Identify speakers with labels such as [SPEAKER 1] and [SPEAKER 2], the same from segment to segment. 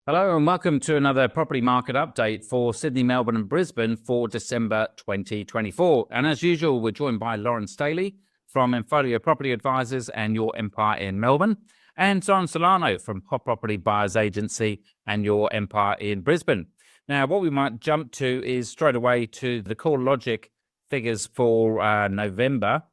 [SPEAKER 1] Hello and welcome to another property market update for Sydney, Melbourne and Brisbane for December 2024. And as usual, we're joined by Lauren Staley from Infolio Property Advisors and Your Empire in Melbourne, and Zoran from Hot Property Buyers Agency and Your Empire in Brisbane. Now, what we might jump to is straight away to the core logic figures for November,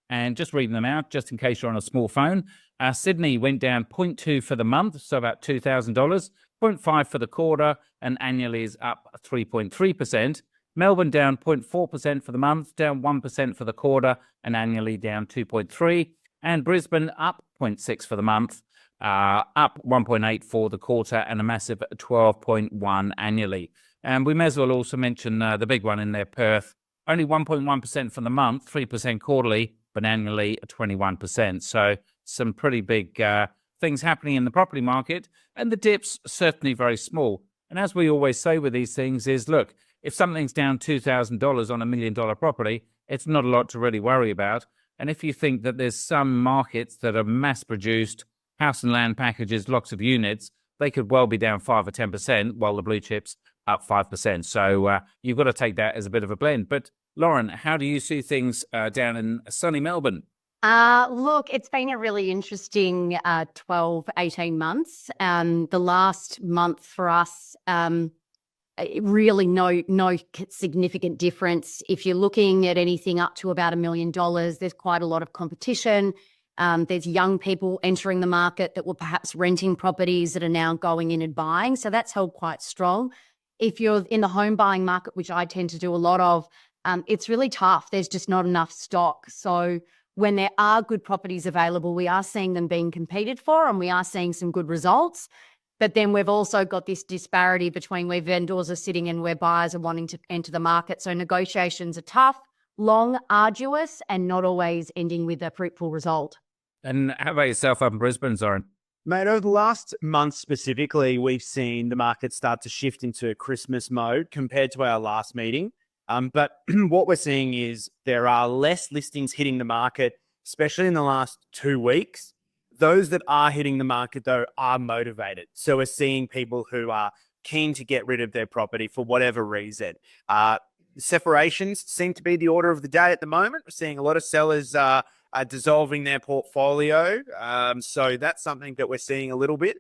[SPEAKER 1] and just reading them out, just in case you're on a small phone. Sydney went down 0.2 for the month, so about $2,000, 0.5 for the quarter, and annually is up 3.3%. Melbourne down 0.4% for the month, down 1% for the quarter, and annually down 2.3%. And Brisbane up 0.6 for the month, up 1.8 for the quarter, and a massive 12.1 annually. And we may as well also mention the big one in there, Perth, only 1.1% for the month, 3% quarterly, but annually 21%. So some pretty big things happening in the property market, and the dips certainly very small. And as we always say with these things is, look, if something's down $2,000 on $1 million property, it's not a lot to really worry about. And if you think that there's some markets that are mass-produced, house and land packages, lots of units, they could well be down 5 or 10%, while the blue chips up 5%. So you've got to take that as a bit of a blend. But Lauren, how do you see things down in sunny Melbourne?
[SPEAKER 2] Look, it's been a really interesting 12, 18 months. The last month for us, really no significant difference. If you're looking at anything up to about $1 million, there's quite a lot of competition. There's young people entering the market that were perhaps renting properties that are now going in and buying. So that's held quite strong. If you're in the home buying market, which I tend to do a lot of, it's really tough. There's just not enough stock. So when there are good properties available, we are seeing them being competed for, and we are seeing some good results. But then we've also got this disparity between where vendors are sitting and where buyers are wanting to enter the market. So negotiations are tough, long, arduous, and not always ending with a fruitful result.
[SPEAKER 1] And how about yourself up in Brisbane, Zoran?
[SPEAKER 3] Mate, over the last month specifically, we've seen the market start to shift into Christmas mode compared to our last meeting. But what we're seeing is there are less listings hitting the market, especially in the last 2 weeks. Those that are hitting the market, though, are motivated. So we're seeing people who are keen to get rid of their property for whatever reason. Separations seem to be the order of the day at the moment. We're seeing a lot of sellers are dissolving their portfolio. So that's something that we're seeing a little bit.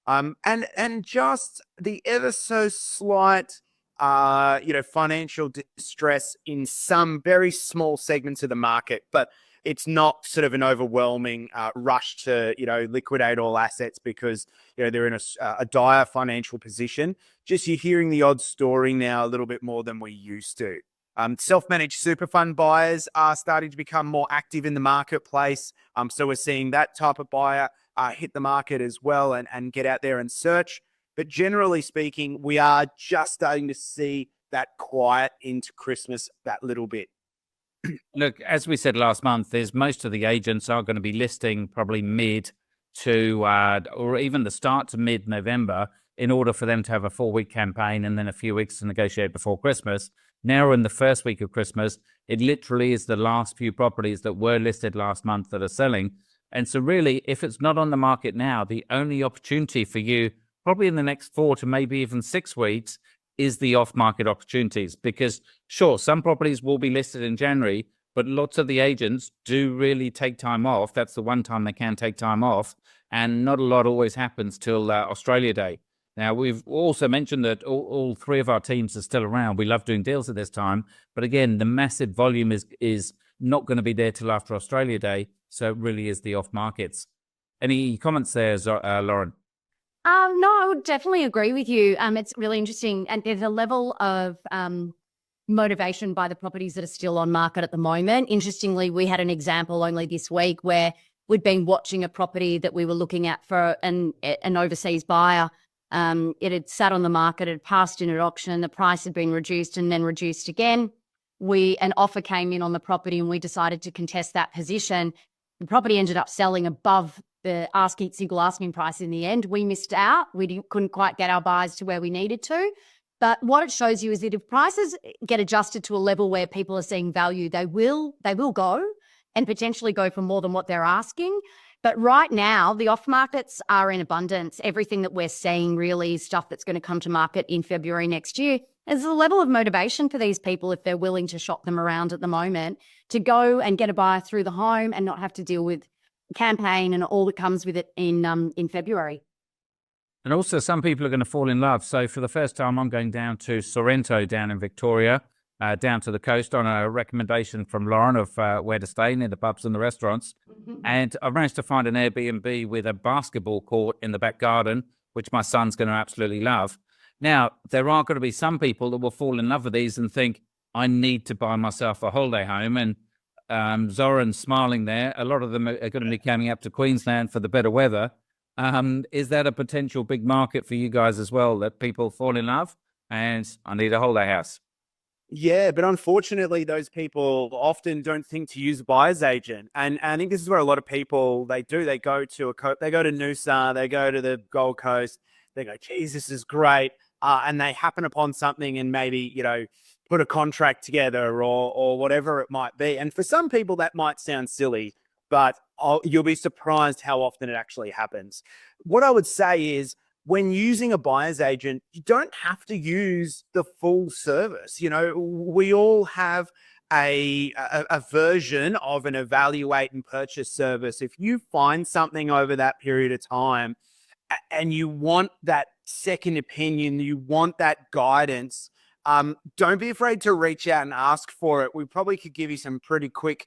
[SPEAKER 3] And just the ever so slight financial distress in some very small segments of the market, but it's not sort of an overwhelming rush to, liquidate all assets because, they're in a dire financial position. Just you're hearing the odd story now a little bit more than we used to. Self-managed super fund buyers are starting to become more active in the marketplace. So we're seeing that type of buyer hit the market as well and get out there and search. But generally speaking, we are just starting to see that quiet into Christmas that little bit.
[SPEAKER 1] Look, as we said last month, most of the agents are going to be listing probably mid to or even the start to mid-November in order for them to have a 4-week campaign and then a few weeks to negotiate before Christmas. Now in the first week of Christmas, it literally is the last few properties that were listed last month that are selling. And so really, if it's not on the market now, the only opportunity for you probably in the next 4 to maybe even 6 weeks is the off-market opportunities. Because sure, some properties will be listed in January, but lots of the agents do really take time off. That's the one time they can take time off. And not a lot always happens till Australia Day. Now, we've also mentioned that all 3 of our teams are still around. We love doing deals at this time. But again, the massive volume is not going to be there till after Australia Day. So it really is the off-markets. Any comments there, Lauren?
[SPEAKER 2] No, I would definitely agree with you. It's really interesting. And there's a level of motivation by the properties that are still on market at the moment. Interestingly, we had an example only this week where we'd been watching a property that we were looking at for an overseas buyer. It had sat on the market, it had passed in at auction, the price had been reduced and then reduced again. An offer came in on the property and we decided to contest that position. The property ended up selling above the single asking price in the end. We missed out. We couldn't quite get our buyers to where we needed to. But what it shows you is that if prices get adjusted to a level where people are seeing value, they will go and potentially go for more than what they're asking. But right now, the off markets are in abundance. Everything that we're seeing really is stuff that's going to come to market in February next year. There's a level of motivation for these people, if they're willing to shop them around at the moment, to go and get a buyer through the home and not have to deal with campaign and all that comes with it in February.
[SPEAKER 1] And also, some people are going to fall in love. So for the first time, I'm going down to Sorrento down in Victoria, down to the coast on a recommendation from Lauren of where to stay, near the pubs and the restaurants. And I've managed to find an Airbnb with a basketball court in the back garden, which my son's going to absolutely love. Now, there are going to be some people that will fall in love with these and think, I need to buy myself a holiday home. And Zoran's smiling there. A lot of them are going to be coming up to Queensland for the better weather. Is that a potential big market for you guys as well, that people fall in love and I need a holiday house?
[SPEAKER 3] Yeah, but unfortunately, those people often don't think to use a buyer's agent, and I think this is where a lot of people they do. They go to they go to Noosa, they go to the Gold Coast, they go, "Geez, this is great," and they happen upon something, and maybe put a contract together or whatever it might be. And for some people, that might sound silly, but you'll be surprised how often it actually happens. What I would say is, when using a buyer's agent, you don't have to use the full service. We all have a version of an evaluate and purchase service. If you find something over that period of time and you want that second opinion, you want that guidance, don't be afraid to reach out and ask for it. We probably could give you some pretty quick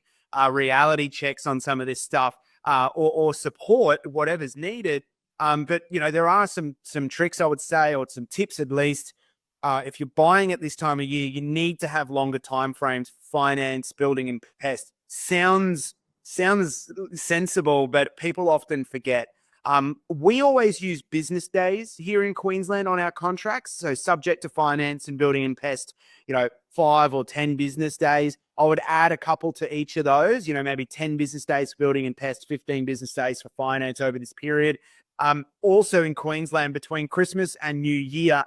[SPEAKER 3] reality checks on some of this stuff, or support, whatever's needed. But there are some tricks, I would say, or some tips at least. If you're buying at this time of year, you need to have longer time frames. Finance, building, and pest sounds sensible, but people often forget. We always use business days here in Queensland on our contracts. So subject to finance and building and pest, 5 or 10 business days. I would add a couple to each of those, maybe 10 business days for building and pest, 15 business days for finance over this period. Also in Queensland, between Christmas and New Year,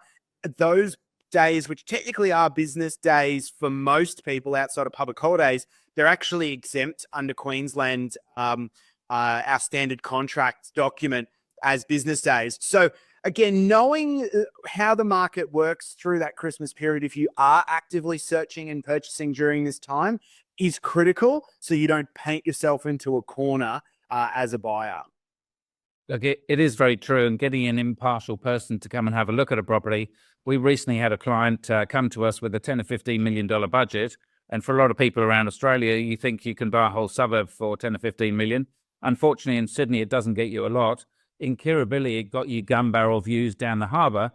[SPEAKER 3] those days, which technically are business days for most people outside of public holidays, they're actually exempt under Queensland, our standard contract document, as business days. So again, knowing how the market works through that Christmas period, if you are actively searching and purchasing during this time, is critical, so you don't paint yourself into a corner as a buyer.
[SPEAKER 1] Look, it is very true. And getting an impartial person to come and have a look at a property. We recently had a client come to us with a $10 or $15 million budget. And for a lot of people around Australia, you think you can buy a whole suburb for 10 or 15 million. Unfortunately, in Sydney, it doesn't get you a lot. In Kirribilli, it got you gun barrel views down the harbour.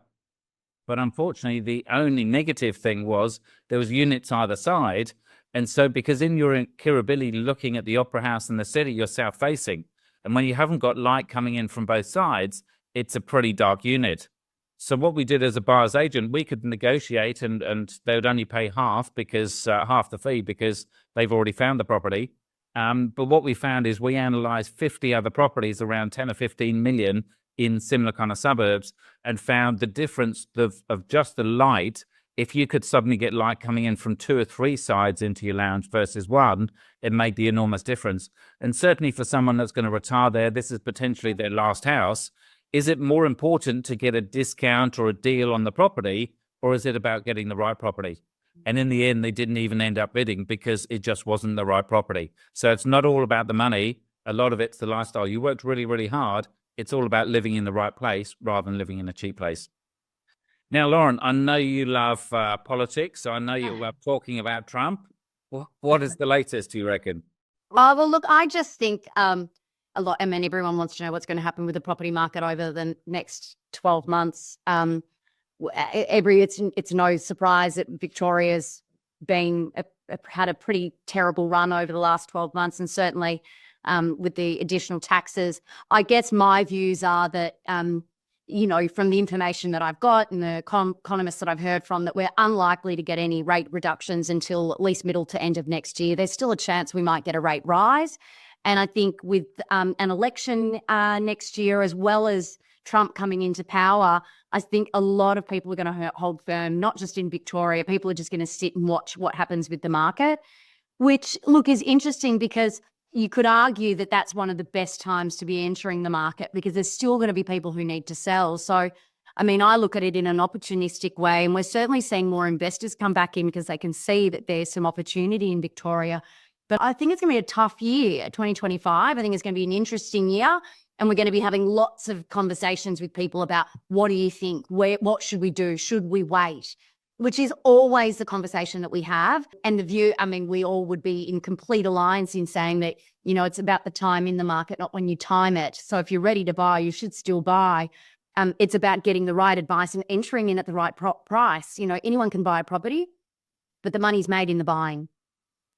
[SPEAKER 1] But unfortunately, the only negative thing was there was units either side. And so because you're in Kirribilli looking at the Opera House and the city, you're south-facing. And when you haven't got light coming in from both sides, it's a pretty dark unit. So what we did as a buyer's agent, we could negotiate and they would only pay half the fee because they've already found the property. But what we found is we analysed 50 other properties around 10 or 15 million in similar kind of suburbs and found the difference of just the light. If you could suddenly get light coming in from 2 or 3 sides into your lounge versus one, it made the enormous difference. And certainly for someone that's going to retire there, this is potentially their last house. Is it more important to get a discount or a deal on the property, or is it about getting the right property? And in the end, they didn't even end up bidding because it just wasn't the right property. So it's not all about the money. A lot of it's the lifestyle. You worked really, really hard. It's all about living in the right place rather than living in a cheap place. Now, Lauren, I know you love politics. So I know you love talking about Trump. What is the latest, do you reckon?
[SPEAKER 2] Well, look, I just think a lot. I mean, everyone wants to know what's going to happen with the property market over the next 12 months. It's no surprise that Victoria's had a pretty terrible run over the last 12 months, and certainly with the additional taxes. I guess my views are that from the information that I've got and the economists that I've heard from, that we're unlikely to get any rate reductions until at least middle to end of next year. There's still a chance we might get a rate rise. And I think with an election next year, as well as Trump coming into power, I think a lot of people are going to hold firm, not just in Victoria. People are just going to sit and watch what happens with the market, which, look, is interesting because, you could argue that that's one of the best times to be entering the market because there's still going to be people who need to sell. So, I mean, I look at it in an opportunistic way, and we're certainly seeing more investors come back in because they can see that there's some opportunity in Victoria. But I think it's going to be a tough year, 2025. I think it's going to be an interesting year, and we're going to be having lots of conversations with people about what do you think? What should we do? Should we wait? Which is always the conversation that we have. And the view, I mean, we all would be in complete alliance in saying that, you know, it's about the time in the market, not when you time it. So if you're ready to buy, you should still buy. It's about getting the right advice and entering in at the right price. You know, anyone can buy a property, but the money's made in the buying.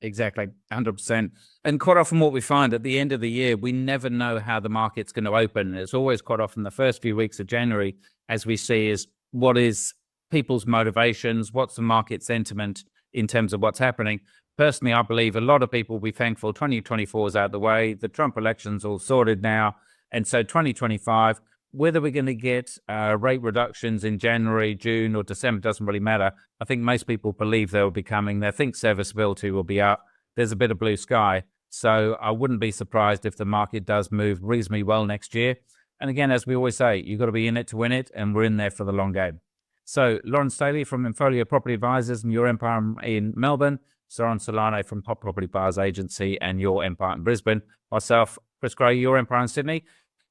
[SPEAKER 1] Exactly, 100%. And quite often what we find at the end of the year, we never know how the market's going to open. It's always quite often the first few weeks of January, as we see, is what is people's motivations, what's the market sentiment in terms of what's happening. Personally, I believe a lot of people will be thankful 2024 is out of the way. The Trump election's all sorted now. And so 2025, whether we're going to get rate reductions in January, June, or December doesn't really matter. I think most people believe they'll be coming. They think serviceability will be up. There's a bit of blue sky. So I wouldn't be surprised if the market does move reasonably well next year. And again, as we always say, you've got to be in it to win it, and we're in there for the long game. So Lauren Staley from Infolio Property Advisors and Your Empire in Melbourne, Zoran Solano from Top Property Buyers Agency and Your Empire in Brisbane, myself, Chris Gray, Your Empire in Sydney.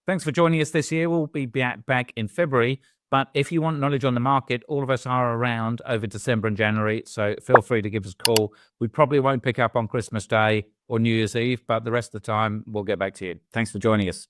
[SPEAKER 1] Thanks for joining us this year. We'll be back in February. But if you want knowledge on the market, all of us are around over December and January. So feel free to give us a call. We probably won't pick up on Christmas Day or New Year's Eve, but the rest of the time, we'll get back to you. Thanks for joining us.